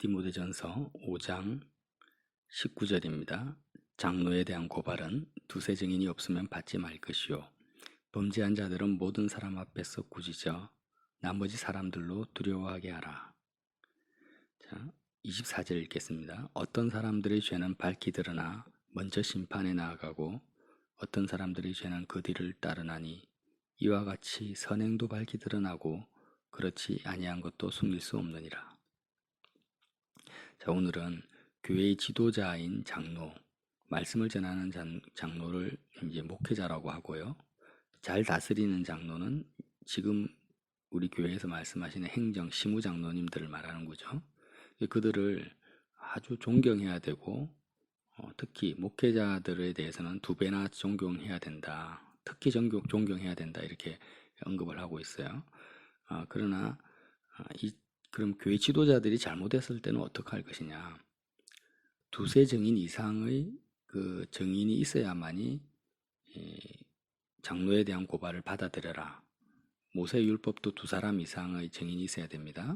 디모데전서 5장 19절입니다. 장로에 대한 고발은 두세 증인이 없으면 받지 말 것이요 범죄한 자들은 모든 사람 앞에서 꾸짖어 나머지 사람들로 두려워하게 하라. 자, 24절 읽겠습니다. 어떤 사람들의 죄는 밝히 드러나 먼저 심판에 나아가고 어떤 사람들의 죄는 그 뒤를 따르나니 이와 같이 선행도 밝히 드러나고 그렇지 아니한 것도 숨길 수 없느니라. 자, 오늘은 교회의 지도자인 장로, 말씀을 전하는 장로를 이제 목회자라고 하고요. 잘 다스리는 장로는 지금 우리 교회에서 말씀하시는 행정, 시무 장로님들을 말하는 거죠. 그들을 아주 존경해야 되고 특히 목회자들에 대해서는 두 배나 존경해야 된다. 특히 존경해야 된다. 이렇게 언급을 하고 있어요. 그러나 그럼 교회 지도자들이 잘못했을 때는 어떻게 할 것이냐? 두세 증인 이상의 그 증인이 있어야만이 장로에 대한 고발을 받아들여라. 모세 율법도 두 사람 이상의 증인이 있어야 됩니다.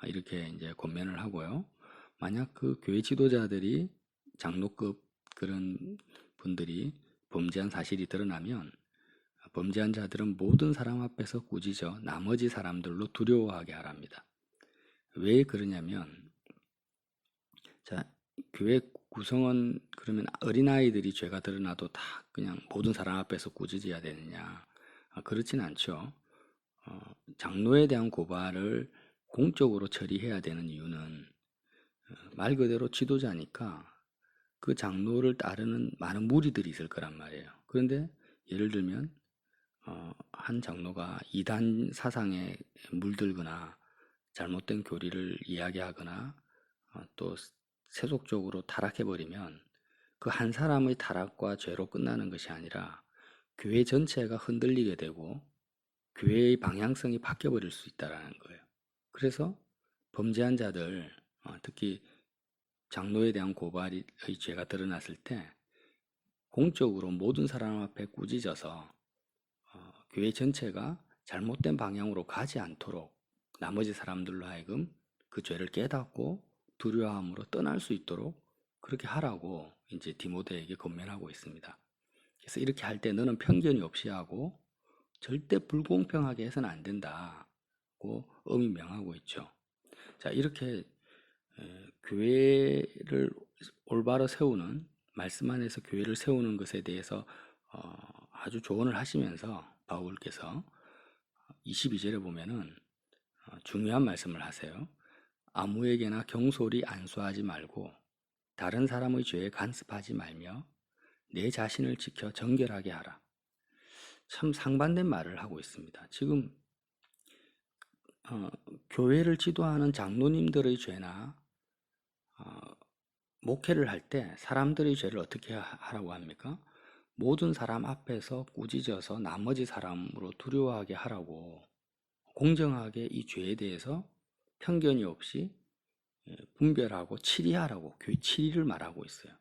이렇게 이제 권면을 하고요. 만약 그 교회 지도자들이 장로급 그런 분들이 범죄한 사실이 드러나면 범죄한 자들은 모든 사람 앞에서 꾸짖어 나머지 사람들로 두려워하게 하랍니다. 왜 그러냐면, 자, 교회 구성원 그러면 어린아이들이 죄가 드러나도 다 그냥 모든 사람 앞에서 꾸짖어야 되느냐? 그렇진 않죠. 장로에 대한 고발을 공적으로 처리해야 되는 이유는 말 그대로 지도자니까 그 장로를 따르는 많은 무리들이 있을 거란 말이에요. 그런데 예를 들면 한 장로가 이단 사상에 물들거나 잘못된 교리를 이야기하거나 또 세속적으로 타락해버리면 그 한 사람의 타락과 죄로 끝나는 것이 아니라 교회 전체가 흔들리게 되고 교회의 방향성이 바뀌어버릴 수 있다는 거예요. 그래서 범죄한 자들, 특히 장로에 대한 고발의 죄가 드러났을 때 공적으로 모든 사람 앞에 꾸짖어서 교회 전체가 잘못된 방향으로 가지 않도록 나머지 사람들로 하여금 그 죄를 깨닫고 두려워함으로 떠날 수 있도록 그렇게 하라고 이제 디모데에게 권면하고 있습니다. 그래서 이렇게 할 때 너는 편견이 없이 하고 절대 불공평하게 해서는 안 된다고 엄히 명하고 있죠. 자, 이렇게 교회를 올바로 세우는, 말씀 안에서 교회를 세우는 것에 대해서 아주 조언을 하시면서 바울께서 22절에 보면은 중요한 말씀을 하세요. 아무에게나 경솔히 안수하지 말고 다른 사람의 죄에 간섭하지 말며 내 자신을 지켜 정결하게 하라. 참 상반된 말을 하고 있습니다. 지금 교회를 지도하는 장로님들의 죄나 목회를 할 때 사람들의 죄를 어떻게 하라고 합니까? 모든 사람 앞에서 꾸짖어서 나머지 사람으로 두려워하게 하라고, 공정하게 이 죄에 대해서 편견이 없이 분별하고 치리하라고, 교회 치리를 말하고 있어요.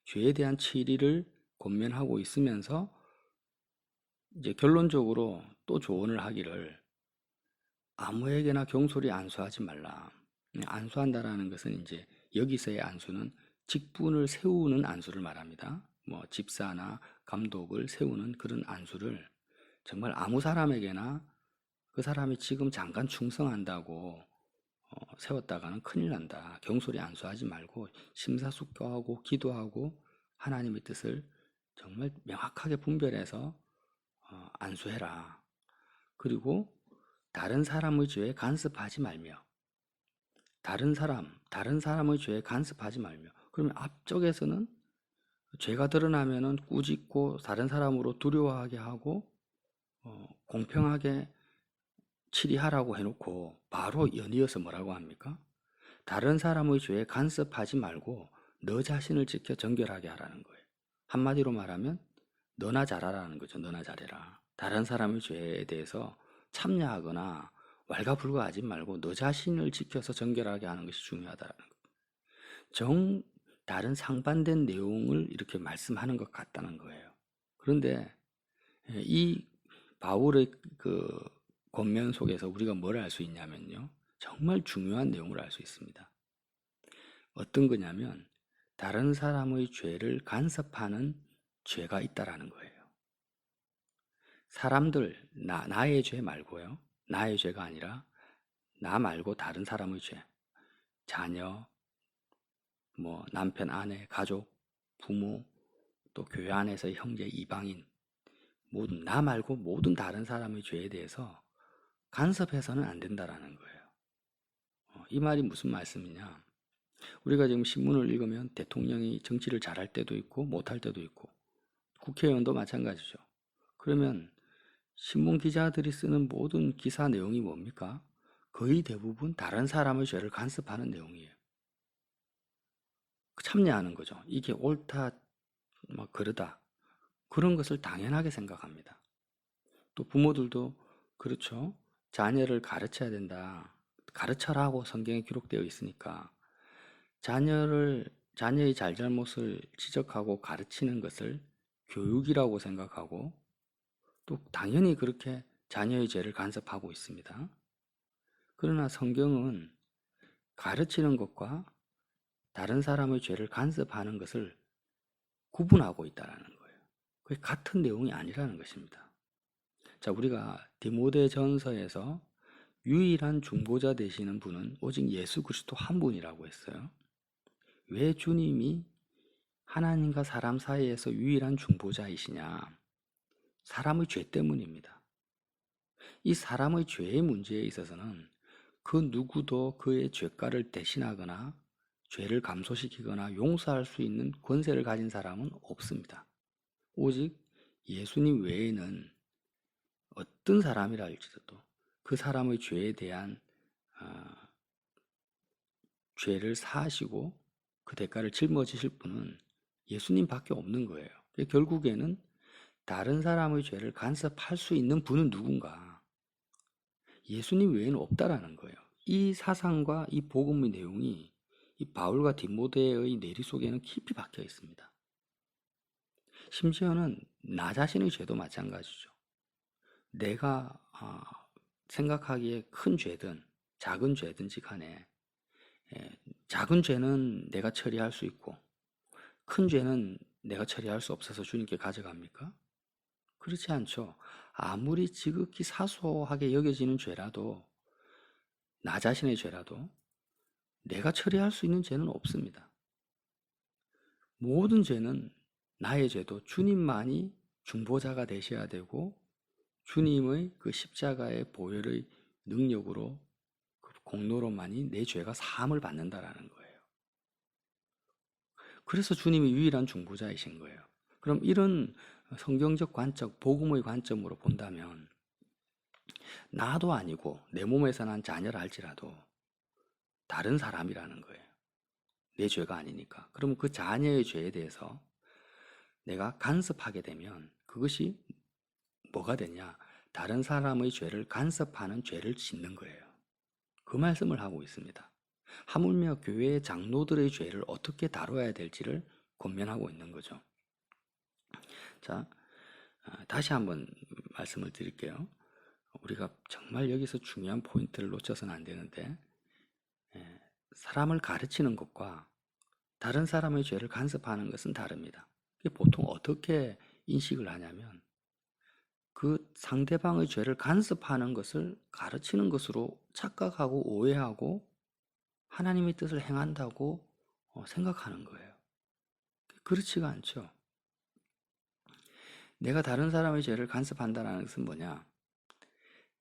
죄에 대한 치리를 권면하고 있으면서 이제 결론적으로 또 조언을 하기를 아무에게나 경솔히 안수하지 말라. 안수한다라는 것은 이제 여기서의 안수는 직분을 세우는 안수를 말합니다. 뭐 집사나 감독을 세우는 그런 안수를 정말 아무 사람에게나 그 사람이 지금 잠깐 충성한다고 세웠다가는 큰일 난다. 경솔히 안수하지 말고 심사숙고하고 기도하고 하나님의 뜻을 정말 명확하게 분별해서 안수해라. 그리고 다른 사람의 죄에 간섭하지 말며 다른 사람의 죄에 간섭하지 말며, 그러면 앞쪽에서는 죄가 드러나면은 꾸짖고 다른 사람으로 두려워하게 하고 공평하게 치리하라고 해놓고 바로 연이어서 뭐라고 합니까? 다른 사람의 죄에 간섭하지 말고 너 자신을 지켜 정결하게 하라는 거예요. 한마디로 말하면 너나 잘하라는 거죠. 너나 잘해라. 다른 사람의 죄에 대해서 참여하거나 왈가불가하지 말고 너 자신을 지켜서 정결하게 하는 것이 중요하다는 거예요. 다른 상반된 내용을 이렇게 말씀하는 것 같다는 거예요. 그런데 이 바울의 그 권면 속에서 우리가 뭘 알 수 있냐면요, 정말 중요한 내용을 알 수 있습니다. 어떤 거냐면 다른 사람의 죄를 간섭하는 죄가 있다라는 거예요. 사람들, 나의 죄 말고요. 나의 죄가 아니라 나 말고 다른 사람의 죄. 자녀, 뭐 남편, 아내, 가족, 부모, 또 교회 안에서의 형제, 이방인, 모든 나 말고 모든 다른 사람의 죄에 대해서 간섭해서는 안 된다라는 거예요. 이 말이 무슨 말씀이냐? 우리가 지금 신문을 읽으면 대통령이 정치를 잘할 때도 있고 못할 때도 있고 국회의원도 마찬가지죠. 그러면 신문 기자들이 쓰는 모든 기사 내용이 뭡니까? 거의 대부분 다른 사람의 죄를 간섭하는 내용이에요. 참여하는 거죠. 이게 옳다, 뭐 그러다. 그런 것을 당연하게 생각합니다. 또 부모들도 그렇죠. 자녀를 가르쳐야 된다. 가르쳐라고 성경에 기록되어 있으니까 자녀의 잘잘못을 지적하고 가르치는 것을 교육이라고 생각하고 또 당연히 그렇게 자녀의 죄를 간섭하고 있습니다. 그러나 성경은 가르치는 것과 다른 사람의 죄를 간섭하는 것을 구분하고 있다는 거예요. 그게 같은 내용이 아니라는 것입니다. 자, 우리가 디모데전서에서 유일한 중보자 되시는 분은 오직 예수 그리스도 한 분이라고 했어요. 왜 주님이 하나님과 사람 사이에서 유일한 중보자이시냐? 사람의 죄 때문입니다. 이 사람의 죄의 문제에 있어서는 그 누구도 그의 죄가를 대신하거나 죄를 감소시키거나 용서할 수 있는 권세를 가진 사람은 없습니다. 오직 예수님 외에는 어떤 사람이라 할지라도 그 사람의 죄에 대한 죄를 사하시고 그 대가를 짊어지실 분은 예수님밖에 없는 거예요. 결국에는 다른 사람의 죄를 간섭할 수 있는 분은 누군가? 예수님 외에는 없다라는 거예요. 이 사상과 이 복음의 내용이 이 바울과 디모데의 내리 속에는 깊이 박혀 있습니다. 심지어는 나 자신의 죄도 마찬가지죠. 내가 생각하기에 큰 죄든 작은 죄든지 간에 작은 죄는 내가 처리할 수 있고 큰 죄는 내가 처리할 수 없어서 주님께 가져갑니까? 그렇지 않죠. 아무리 지극히 사소하게 여겨지는 죄라도 나 자신의 죄라도 내가 처리할 수 있는 죄는 없습니다. 모든 죄는 나의 죄도 주님만이 중보자가 되셔야 되고 주님의 그 십자가의 보혈의 능력으로 그 공로로만이 내 죄가 사함을 받는다라는 거예요. 그래서 주님이 유일한 중보자이신 거예요. 그럼 이런 성경적 관점, 복음의 관점으로 본다면 나도 아니고 내 몸에서 난 자녀라 할지라도 다른 사람이라는 거예요. 내 죄가 아니니까. 그러면 그 자녀의 죄에 대해서 내가 간섭하게 되면 그것이 뭐가 되냐? 다른 사람의 죄를 간섭하는 죄를 짓는 거예요. 그 말씀을 하고 있습니다. 하물며 교회의 장로들의 죄를 어떻게 다뤄야 될지를 권면하고 있는 거죠. 자, 다시 한번 말씀을 드릴게요. 우리가 정말 여기서 중요한 포인트를 놓쳐서는 안 되는데 사람을 가르치는 것과 다른 사람의 죄를 간섭하는 것은 다릅니다. 보통 어떻게 인식을 하냐면 그 상대방의 죄를 간섭하는 것을 가르치는 것으로 착각하고 오해하고 하나님의 뜻을 행한다고 생각하는 거예요. 그렇지가 않죠. 내가 다른 사람의 죄를 간섭한다는 것은 뭐냐?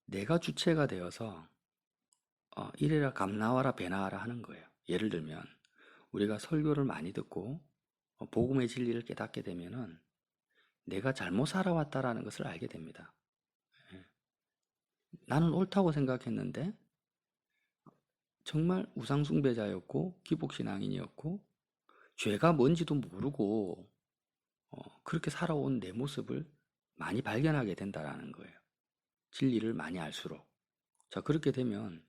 내가 주체가 되어서 이래라 감나와라 배나와라 하는 거예요. 예를 들면 우리가 설교를 많이 듣고 복음의 진리를 깨닫게 되면은 내가 잘못 살아왔다라는 것을 알게 됩니다. 나는 옳다고 생각했는데 정말 우상숭배자였고 기복신앙인이었고 죄가 뭔지도 모르고 그렇게 살아온 내 모습을 많이 발견하게 된다라는 거예요. 진리를 많이 알수록. 자, 그렇게 되면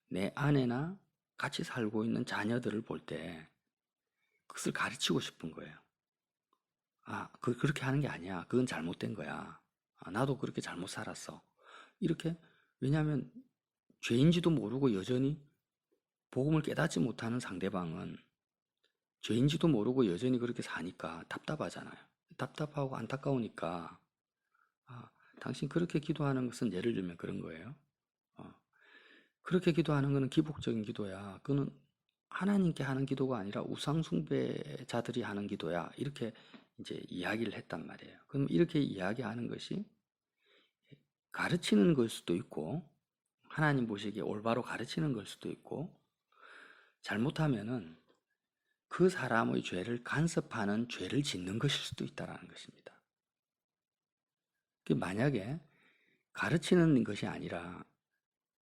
내 아내나 같이 살고 있는 자녀들을 볼 때 그것을 가르치고 싶은 거예요. 그렇게 하는 게 아니야. 그건 잘못된 거야. 나도 그렇게 잘못 살았어. 이렇게, 왜냐하면 죄인지도 모르고 여전히 복음을 깨닫지 못하는 상대방은 죄인지도 모르고 여전히 그렇게 사니까 답답하잖아요. 답답하고 안타까우니까 당신 그렇게 기도하는 것은 예를 들면 그런 거예요. 어, 그렇게 기도하는 것은 기복적인 기도야. 그거는 하나님께 하는 기도가 아니라 우상 숭배자들이 하는 기도야. 이렇게 이제 이야기를 했단 말이에요. 그럼 이렇게 이야기하는 것이 가르치는 걸 수도 있고, 하나님 보시기에 올바로 가르치는 걸 수도 있고, 잘못하면은 그 사람의 죄를 간섭하는 죄를 짓는 것일 수도 있다는 것입니다. 만약에 가르치는 것이 아니라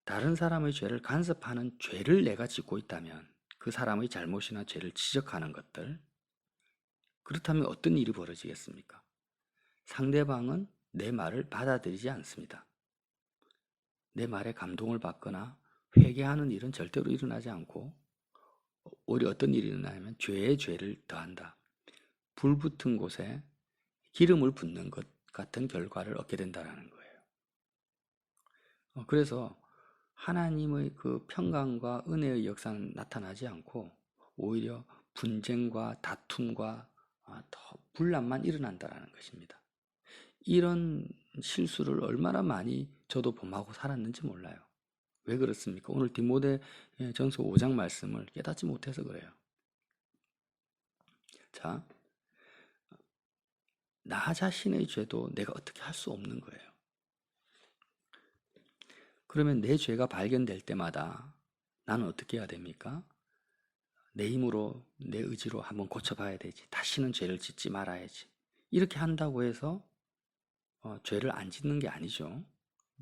다른 사람의 죄를 간섭하는 죄를 내가 짓고 있다면, 그 사람의 잘못이나 죄를 지적하는 것들, 그렇다면 어떤 일이 벌어지겠습니까? 상대방은 내 말을 받아들이지 않습니다. 내 말에 감동을 받거나 회개하는 일은 절대로 일어나지 않고, 오히려 어떤 일이 일어나냐면 죄에 죄를 더한다. 불 붙은 곳에 기름을 붓는 것 같은 결과를 얻게 된다는 거예요. 그래서 하나님의 그 평강과 은혜의 역사는 나타나지 않고 오히려 분쟁과 다툼과 더 분란만 일어난다는 것입니다. 이런 실수를 얼마나 많이 저도 범하고 살았는지 몰라요. 왜 그렇습니까? 오늘 디모데전서 5장 말씀을 깨닫지 못해서 그래요. 자, 나 자신의 죄도 내가 어떻게 할 수 없는 거예요. 그러면 내 죄가 발견될 때마다 나는 어떻게 해야 됩니까? 내 힘으로, 내 의지로 한번 고쳐봐야 되지. 다시는 죄를 짓지 말아야지. 이렇게 한다고 해서 죄를 안 짓는 게 아니죠.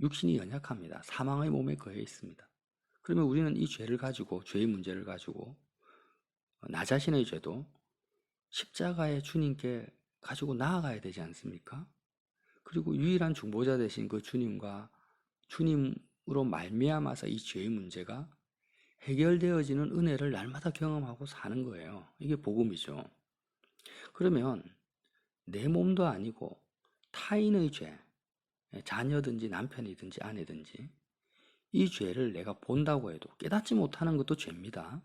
육신이 연약합니다. 사망의 몸에 거해 있습니다. 그러면 우리는 이 죄를 가지고, 죄의 문제를 가지고 나 자신의 죄도 십자가의 주님께 가지고 나아가야 되지 않습니까? 그리고 유일한 중보자 되신 그 주님과 주님으로 말미암아서 이 죄의 문제가 해결되어지는 은혜를 날마다 경험하고 사는 거예요. 이게 복음이죠. 그러면 내 몸도 아니고 타인의 죄, 자녀든지 남편이든지 아내든지 이 죄를 내가 본다고 해도 깨닫지 못하는 것도 죄입니다.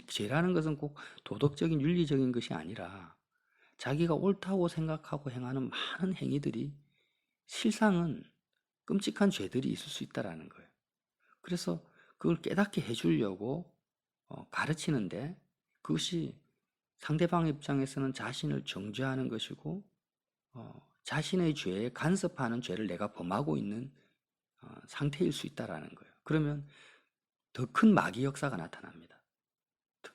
죄라는 것은 꼭 도덕적인 윤리적인 것이 아니라 자기가 옳다고 생각하고 행하는 많은 행위들이 실상은 끔찍한 죄들이 있을 수 있다는 거예요. 그래서 그걸 깨닫게 해주려고 가르치는데, 그것이 상대방 입장에서는 자신을 정죄하는 것이고 자신의 죄에 간섭하는 죄를 내가 범하고 있는 상태일 수 있다는 거예요. 그러면 더 큰 마귀 역사가 나타납니다.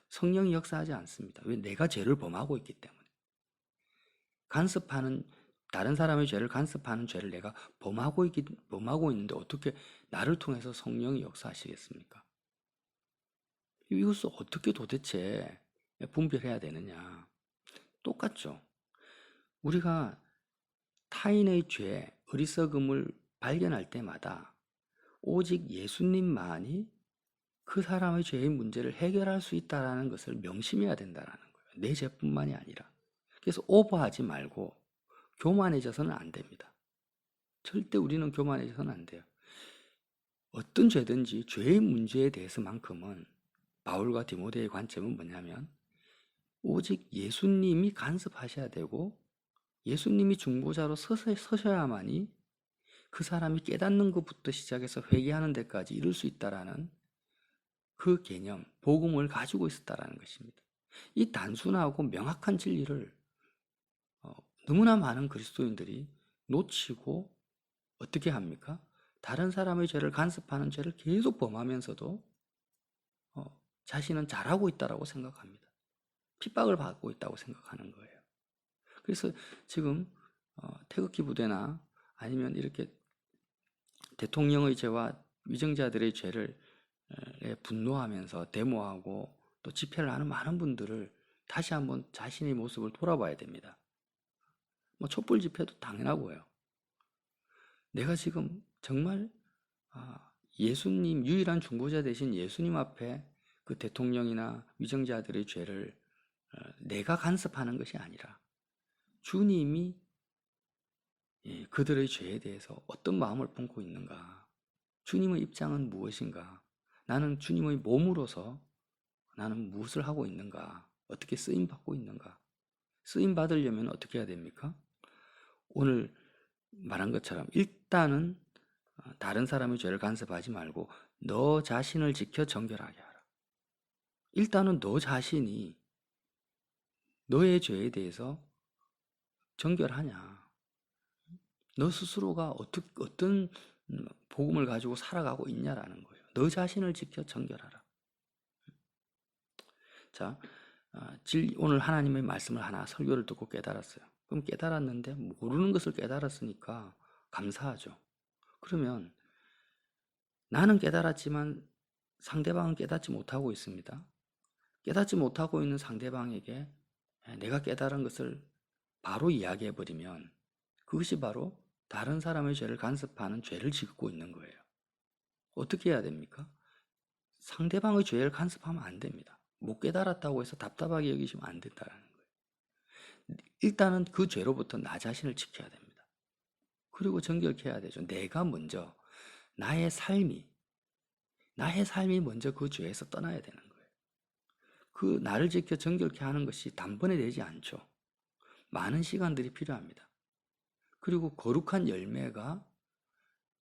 성령이 역사하지 않습니다. 왜? 내가 죄를 범하고 있기 때문에. 다른 사람의 죄를 간섭하는 죄를 내가 범하고 있는데 어떻게 나를 통해서 성령이 역사하시겠습니까? 이것을 어떻게 도대체 분별해야 되느냐? 똑같죠. 우리가 타인의 죄, 어리석음을 발견할 때마다 오직 예수님만이 그 사람의 죄의 문제를 해결할 수 있다는 것을 명심해야 된다는 거예요. 내 죄뿐만이 아니라. 그래서 오버하지 말고 교만해져서는 안 됩니다. 절대 우리는 교만해져서는 안 돼요. 어떤 죄든지 죄의 문제에 대해서만큼은 바울과 디모데의 관점은 뭐냐면 오직 예수님이 간섭하셔야 되고 예수님이 중보자로 서셔야만이 그 사람이 깨닫는 것부터 시작해서 회개하는 데까지 이룰 수 있다라는 그 개념, 복음을 가지고 있었다라는 것입니다. 이 단순하고 명확한 진리를 너무나 많은 그리스도인들이 놓치고 어떻게 합니까? 다른 사람의 죄를 간섭하는 죄를 계속 범하면서도 자신은 잘하고 있다라고 생각합니다. 핍박을 받고 있다고 생각하는 거예요. 그래서 지금 태극기 부대나 아니면 이렇게 대통령의 죄와 위정자들의 죄를 분노하면서 데모하고 또 집회를 하는 많은 분들을 다시 한번 자신의 모습을 돌아봐야 됩니다. 촛불 집회도 당연하고요. 내가 지금 정말 예수님, 유일한 중보자 되신 예수님 앞에 그 대통령이나 위정자들의 죄를 내가 간섭하는 것이 아니라 주님이 그들의 죄에 대해서 어떤 마음을 품고 있는가? 주님의 입장은 무엇인가? 나는 주님의 몸으로서 나는 무엇을 하고 있는가? 어떻게 쓰임 받고 있는가? 쓰임 받으려면 어떻게 해야 됩니까? 오늘 말한 것처럼 일단은 다른 사람의 죄를 간섭하지 말고 너 자신을 지켜 정결하게 하라. 일단은 너 자신이 너의 죄에 대해서 정결하냐? 너 스스로가 어떤 복음을 가지고 살아가고 있냐라는 거예요. 너 자신을 지켜 정결하라. 자, 오늘 하나님의 말씀을 하나 설교를 듣고 깨달았어요. 그럼 깨달았는데 모르는 것을 깨달았으니까 감사하죠. 그러면 나는 깨달았지만 상대방은 깨닫지 못하고 있습니다. 깨닫지 못하고 있는 상대방에게 내가 깨달은 것을 바로 이야기해 버리면 그것이 바로 다른 사람의 죄를 간섭하는 죄를 짓고 있는 거예요. 어떻게 해야 됩니까? 상대방의 죄를 간섭하면 안 됩니다. 못 깨달았다고 해서 답답하게 여기시면 안 된다는 거예요. 일단은 그 죄로부터 나 자신을 지켜야 됩니다. 그리고 정결케 해야 되죠. 내가 먼저 나의 삶이 먼저 그 죄에서 떠나야 되는 거예요. 그 나를 지켜 정결케 하는 것이 단번에 되지 않죠. 많은 시간들이 필요합니다. 그리고 거룩한 열매가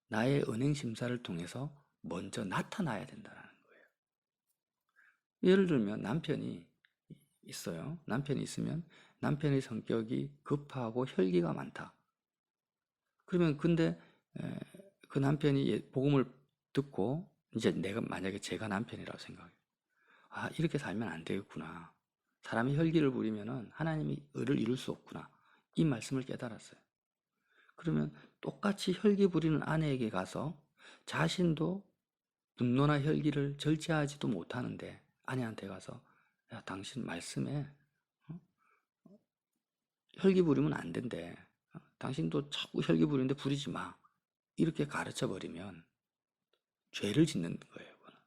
나의 은행 심사를 통해서 먼저 나타나야 된다는 거예요. 예를 들면 남편이 있어요. 남편이 있으면 남편의 성격이 급하고 혈기가 많다. 그러면 근데 그 남편이 복음을 듣고 이제 내가 만약에 제가 남편이라고 생각해요. 아, 이렇게 살면 안 되겠구나. 사람이 혈기를 부리면은 하나님이 의를 이룰 수 없구나. 이 말씀을 깨달았어요. 그러면 똑같이 혈기 부리는 아내에게 가서 자신도 분노나 혈기를 절제하지도 못하는데 아내한테 가서 야, 당신 말씀에 혈기 부리면 안 된대. 당신도 자꾸 혈기 부리는데 부리지 마. 이렇게 가르쳐 버리면 죄를 짓는 거예요. 그거는.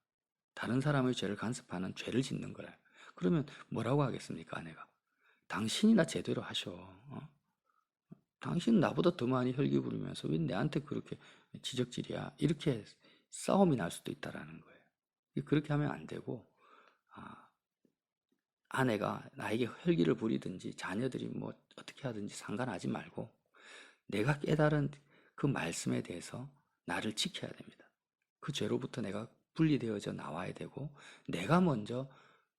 다른 사람의 죄를 간섭하는 죄를 짓는 거예요. 그러면 뭐라고 하겠습니까, 아내가? 당신이나 제대로 하셔. 당신은 나보다 더 많이 혈기 부리면서 왜 내한테 그렇게 지적질이야? 이렇게 싸움이 날 수도 있다라는 거예요. 그렇게 하면 안 되고, 아내가 나에게 혈기를 부리든지 자녀들이 뭐 어떻게 하든지 상관하지 말고 내가 깨달은 그 말씀에 대해서 나를 지켜야 됩니다. 그 죄로부터 내가 분리되어져 나와야 되고 내가 먼저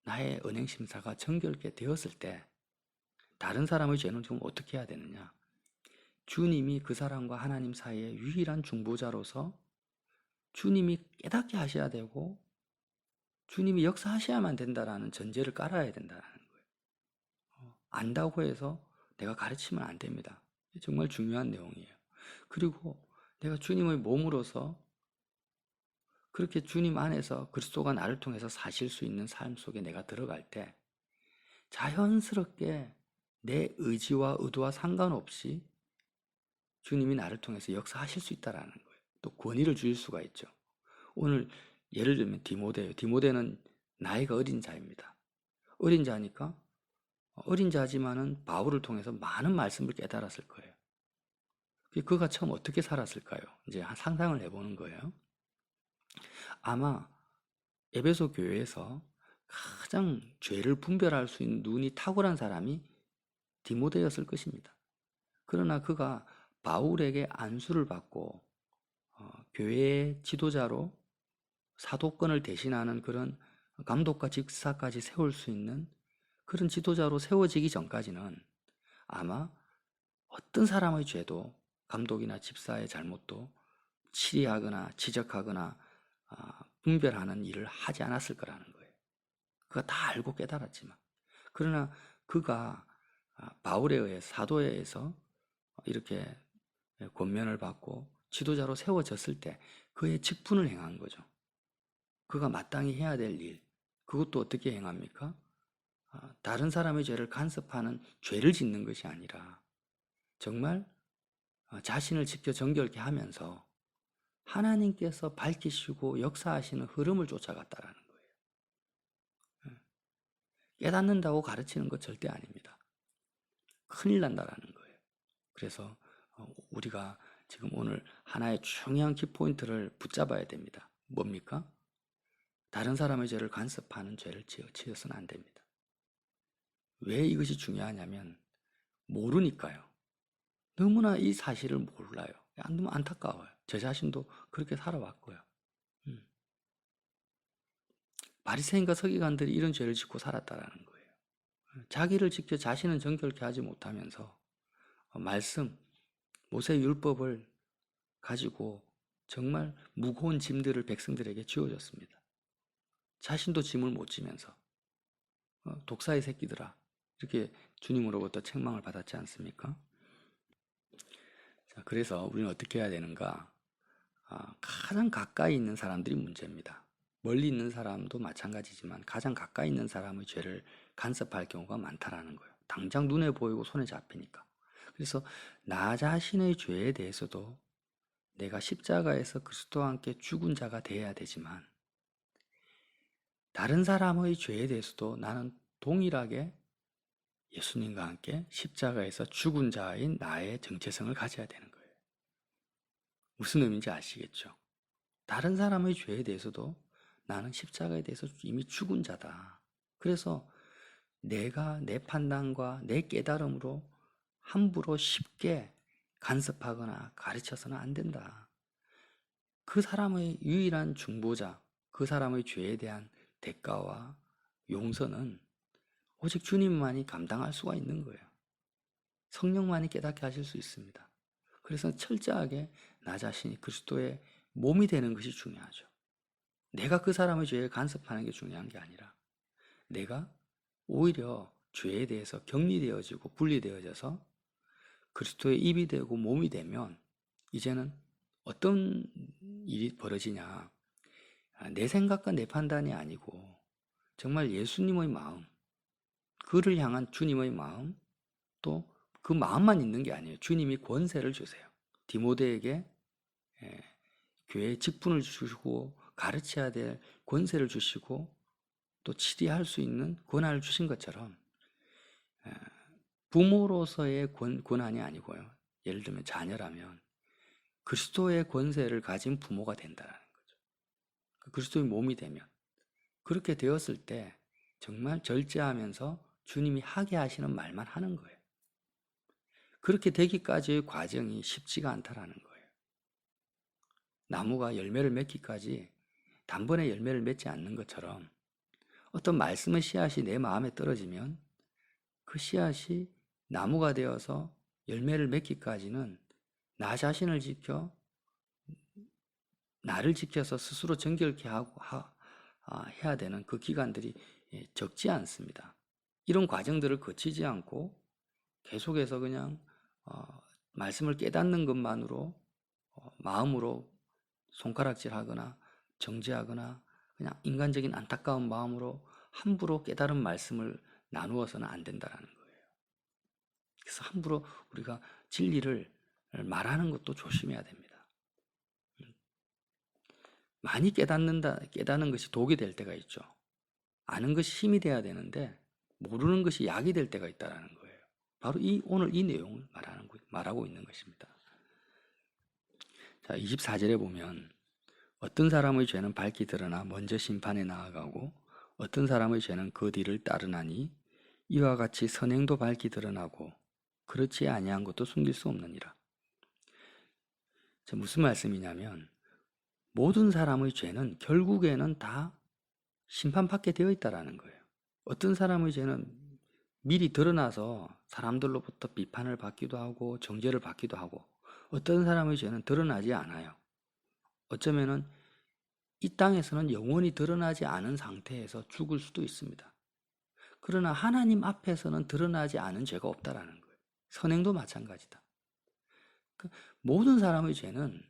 나의 은행 심사가 정결케 되었을 때 다른 사람의 죄는 좀 어떻게 해야 되느냐? 주님이 그 사람과 하나님 사이의 유일한 중보자로서 주님이 깨닫게 하셔야 되고 주님이 역사하셔야만 된다라는 전제를 깔아야 된다는 거예요. 안다고 해서 내가 가르치면 안 됩니다. 정말 중요한 내용이에요. 그리고 내가 주님의 몸으로서 그렇게 주님 안에서 그리스도가 나를 통해서 사실 수 있는 삶 속에 내가 들어갈 때 자연스럽게 내 의지와 의도와 상관없이 주님이 나를 통해서 역사하실 수 있다라는 거예요. 또 권위를 주실 수가 있죠. 오늘 예를 들면 디모데예요. 디모데는 나이가 어린 자입니다. 어린 자니까 어린 자지만은 바울을 통해서 많은 말씀을 깨달았을 거예요. 그가 처음 어떻게 살았을까요? 이제 상상을 해보는 거예요. 아마 에베소 교회에서 가장 죄를 분별할 수 있는 눈이 탁월한 사람이 디모데였을 것입니다. 그러나 그가 바울에게 안수를 받고 교회의 지도자로 사도권을 대신하는 그런 감독과 직사까지 세울 수 있는 그런 지도자로 세워지기 전까지는 아마 어떤 사람의 죄도 감독이나 집사의 잘못도 치리하거나 지적하거나 분별하는 일을 하지 않았을 거라는 거예요. 그가 다 알고 깨달았지만 그러나 그가 바울에 의해 사도에 의해서 이렇게 권면을 받고 지도자로 세워졌을 때 그의 직분을 행한 거죠. 그가 마땅히 해야 될 일, 그것도 어떻게 행합니까? 다른 사람의 죄를 간섭하는 죄를 짓는 것이 아니라 정말 자신을 지켜 정결케 하면서 하나님께서 밝히시고 역사하시는 흐름을 쫓아갔다라는 거예요. 깨닫는다고 가르치는 것 절대 아닙니다. 큰일 난다라는 거예요. 그래서 우리가 지금 오늘 하나의 중요한 키포인트를 붙잡아야 됩니다. 뭡니까? 다른 사람의 죄를 간섭하는 죄를 지어서는 안 됩니다. 왜 이것이 중요하냐면 모르니까요. 너무나 이 사실을 몰라요. 너무 안타까워요. 제 자신도 그렇게 살아왔고요. 음. 바리새인과 서기관들이 이런 죄를 짓고 살았다라는 거예요. 자기를 지켜 자신은 정결케 하지 못하면서 말씀, 모세 율법을 가지고 정말 무거운 짐들을 백성들에게 지워줬습니다. 자신도 짐을 못 지면서 독사의 새끼들아 이렇게 주님으로부터 책망을 받았지 않습니까? 자, 그래서 우리는 어떻게 해야 되는가? 가장 가까이 있는 사람들이 문제입니다. 멀리 있는 사람도 마찬가지지만 가장 가까이 있는 사람의 죄를 간섭할 경우가 많다라는 거예요. 당장 눈에 보이고 손에 잡히니까. 그래서 나 자신의 죄에 대해서도 내가 십자가에서 그리스도와 함께 죽은 자가 되어야 되지만 다른 사람의 죄에 대해서도 나는 동일하게 예수님과 함께 십자가에서 죽은 자인 나의 정체성을 가져야 되는 거예요. 무슨 의미인지 아시겠죠? 다른 사람의 죄에 대해서도 나는 십자가에 대해서 이미 죽은 자다. 그래서 내가 내 판단과 내 깨달음으로 함부로 쉽게 간섭하거나 가르쳐서는 안 된다. 그 사람의 유일한 중보자, 그 사람의 죄에 대한 대가와 용서는 오직 주님만이 감당할 수가 있는 거예요. 성령만이 깨닫게 하실 수 있습니다. 그래서 철저하게 나 자신이 그리스도의 몸이 되는 것이 중요하죠. 내가 그 사람의 죄에 간섭하는 게 중요한 게 아니라 내가 오히려 죄에 대해서 격리되어지고 분리되어져서 그리스도의 입이 되고 몸이 되면 이제는 어떤 일이 벌어지냐. 내 생각과 내 판단이 아니고 정말 예수님의 마음, 그를 향한 주님의 마음, 또 그 마음만 있는 게 아니에요. 주님이 권세를 주세요. 디모데에게 교회에 직분을 주시고 가르쳐야 될 권세를 주시고 또 치리할 수 있는 권한을 주신 것처럼 부모로서의 권한이 아니고요. 예를 들면 자녀라면 그리스도의 권세를 가진 부모가 된다는 거죠. 그리스도의 몸이 되면 그렇게 되었을 때 정말 절제하면서 주님이 하게 하시는 말만 하는 거예요. 그렇게 되기까지의 과정이 쉽지가 않다라는 거예요. 나무가 열매를 맺기까지 단번에 열매를 맺지 않는 것처럼 어떤 말씀의 씨앗이 내 마음에 떨어지면 그 씨앗이 나무가 되어서 열매를 맺기까지는 나 자신을 지켜 나를 지켜서 스스로 정결케 하고 해야 되는 그 기간들이 적지 않습니다. 이런 과정들을 거치지 않고 계속해서 그냥 말씀을 깨닫는 것만으로 마음으로 손가락질하거나 정죄하거나 그냥 인간적인 안타까운 마음으로 함부로 깨달은 말씀을 나누어서는 안 된다는 거예요. 그래서 함부로 우리가 진리를 말하는 것도 조심해야 됩니다. 많이 깨닫는 것이 독이 될 때가 있죠. 아는 것이 힘이 돼야 되는데 모르는 것이 약이 될 때가 있다는 거예요. 바로 오늘 이 내용을 말하고 있는 것입니다. 자, 24절에 보면 어떤 사람의 죄는 밝히 드러나 먼저 심판에 나아가고 어떤 사람의 죄는 그 뒤를 따르나니 이와 같이 선행도 밝히 드러나고 그렇지 아니한 것도 숨길 수 없느니라. 자, 무슨 말씀이냐면 모든 사람의 죄는 결국에는 다 심판받게 되어 있다라는 거예요. 어떤 사람의 죄는 미리 드러나서 사람들로부터 비판을 받기도 하고 정죄를 받기도 하고 어떤 사람의 죄는 드러나지 않아요. 어쩌면은 이 땅에서는 영원히 드러나지 않은 상태에서 죽을 수도 있습니다. 그러나 하나님 앞에서는 드러나지 않은 죄가 없다라는 거예요. 선행도 마찬가지다. 모든 사람의 죄는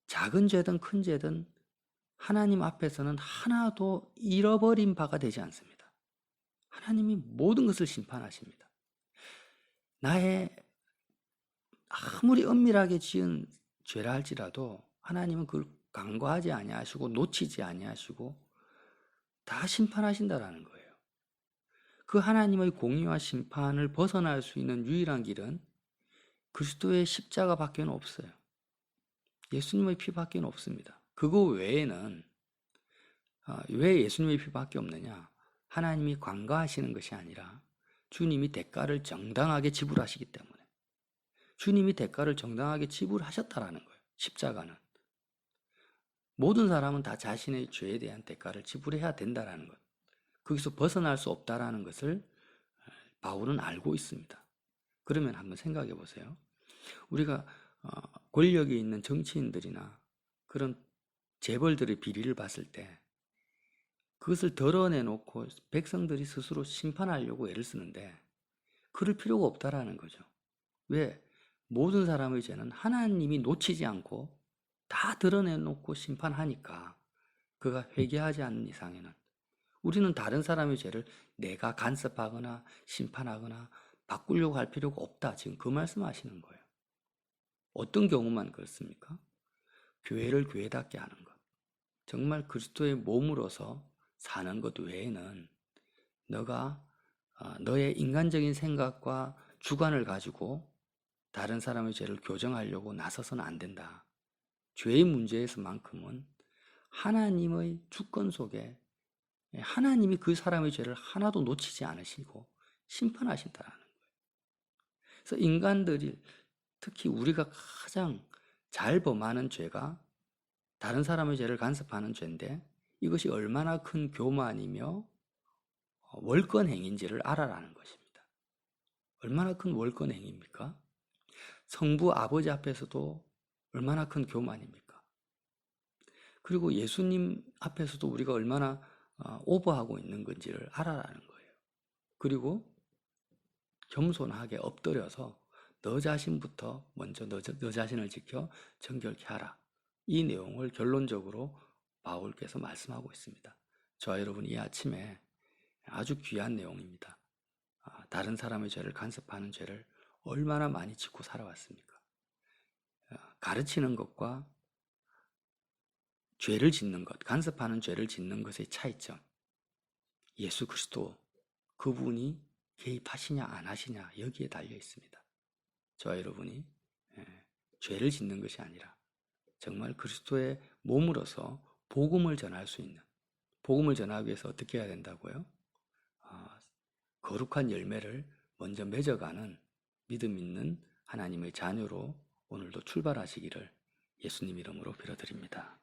작은 죄든 큰 죄든 하나님 앞에서는 하나도 잃어버린 바가 되지 않습니다. 하나님이 모든 것을 심판하십니다. 나의 아무리 은밀하게 지은 죄라 할지라도 하나님은 그걸 간과하지 아니하시고 놓치지 아니하시고 다 심판하신다라는 거예요. 그 하나님의 공의와 심판을 벗어날 수 있는 유일한 길은 그리스도의 십자가밖에는 없어요. 예수님의 피밖에는 없습니다. 그거 외에는 왜 예수님의 피밖에 없느냐? 하나님이 관과하시는 것이 아니라 주님이 대가를 정당하게 지불하시기 때문에. 주님이 대가를 정당하게 지불하셨다라는 거예요. 십자가는. 모든 사람은 다 자신의 죄에 대한 대가를 지불해야 된다라는 것. 거기서 벗어날 수 없다라는 것을 바울은 알고 있습니다. 그러면 한번 생각해 보세요. 우리가 권력이 있는 정치인들이나 그런 재벌들의 비리를 봤을 때 그것을 드러내놓고 백성들이 스스로 심판하려고 애를 쓰는데 그럴 필요가 없다라는 거죠. 왜? 모든 사람의 죄는 하나님이 놓치지 않고 다 드러내놓고 심판하니까 그가 회개하지 않는 이상에는 우리는 다른 사람의 죄를 내가 간섭하거나 심판하거나 바꾸려고 할 필요가 없다. 지금 그 말씀하시는 거예요. 어떤 경우만 그렇습니까? 교회를 교회답게 하는 것. 정말 그리스도의 몸으로서 사는 것 외에는 너가 너의 인간적인 생각과 주관을 가지고 다른 사람의 죄를 교정하려고 나서서는 안 된다. 죄의 문제에서만큼은 하나님의 주권 속에 하나님이 그 사람의 죄를 하나도 놓치지 않으시고 심판하신다라는 거예요. 그래서 인간들이 특히 우리가 가장 잘 범하는 죄가 다른 사람의 죄를 간섭하는 죄인데 이것이 얼마나 큰 교만이며 월권 행위인지를 알아라는 것입니다. 얼마나 큰 월권 행위입니까? 성부 아버지 앞에서도 얼마나 큰 교만입니까? 그리고 예수님 앞에서도 우리가 얼마나 오버하고 있는 건지를 알아라는 거예요. 그리고 겸손하게 엎드려서 너 자신부터 먼저 너 자신을 지켜 정결케 하라. 이 내용을 결론적으로 바울께서 말씀하고 있습니다. 저와 여러분 이 아침에 아주 귀한 내용입니다. 다른 사람의 죄를 간섭하는 죄를 얼마나 많이 짓고 살아왔습니까? 가르치는 것과 죄를 짓는 것, 간섭하는 죄를 짓는 것의 차이점. 예수 그리스도 그분이 개입하시냐 안 하시냐 여기에 달려 있습니다. 저와 여러분이 죄를 짓는 것이 아니라 정말 그리스도의 몸으로서 복음을 전할 수 있는, 복음을 전하기 위해서 어떻게 해야 된다고요? 거룩한 열매를 먼저 맺어가는 믿음 있는 하나님의 자녀로 오늘도 출발하시기를 예수님 이름으로 빌어드립니다.